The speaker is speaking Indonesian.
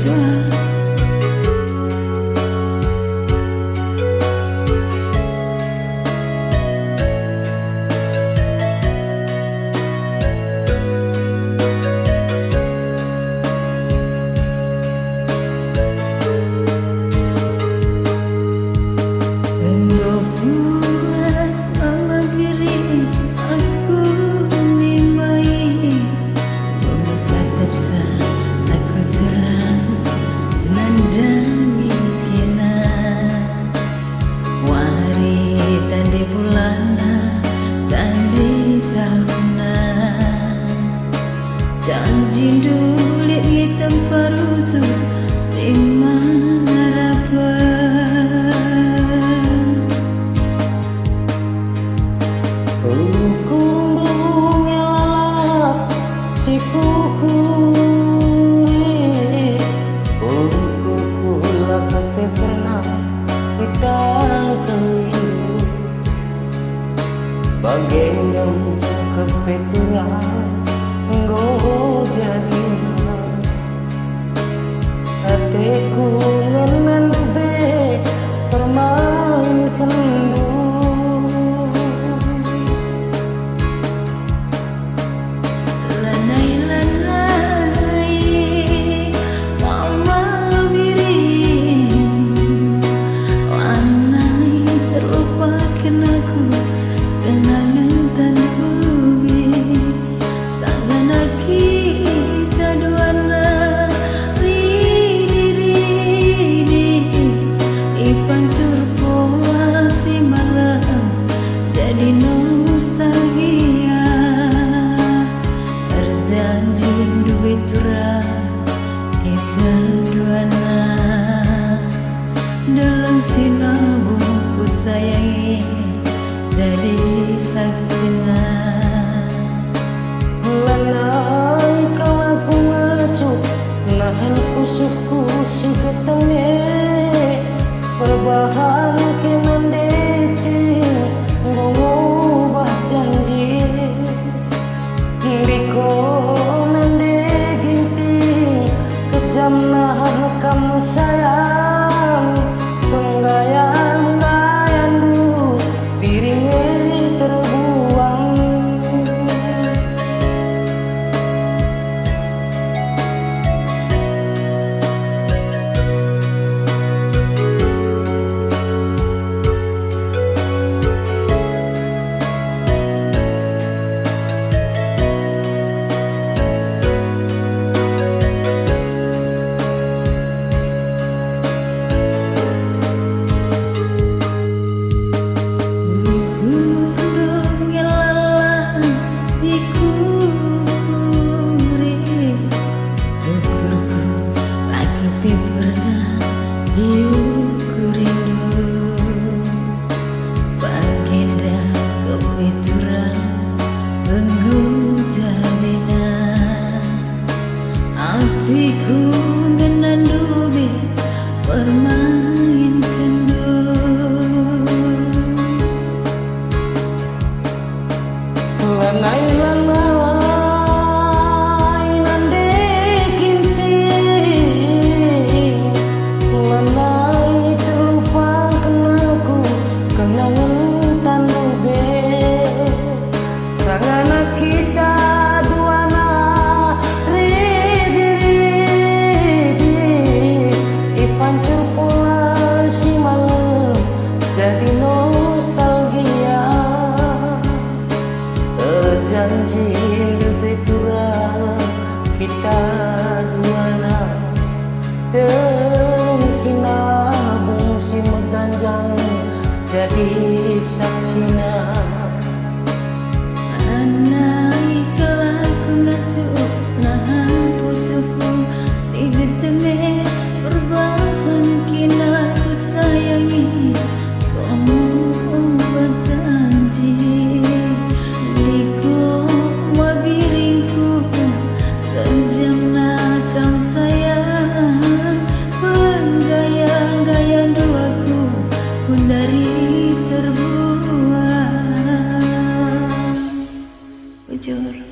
berjuang. Janji dulit hitam parusu Timan harapan Kumbung lalap si kukuri Kukula kape pernah kita keliru Bagendong kape turang Nggo jadi hatiku ngenandube permain kendu Lanai-lanai mama biring Lanai terlupakan aku kenangan tandubi kita duana rini ipancur pola si malam jadi nostalgia berjanji duit turang kita duana dalam sinau ku sayangi jadi saksina. Lanai kau aku ngacu nahan usukku suketene perbahan kenan deting ngubah janji diko nande ginting kejam nah kamu sayang penggayang-gayang du piringnya terbuang. Hatiku ngenandube permain kendu Lanai nande ginting Lanai terlupakan aku kenangan tandube Sangana kita duana pancur pola si malam jadi nostalgia berjanji lebih turang kita duana dan si nabung si meganjang jadi saksina Anai kelaku ngasuh nahan pusuku Stigit teme perbahan kina ku sayangi kamu berjanji Diko wabiringku kejam nakam sayang penggayang-gayang doaku pun dari terbuang Bujur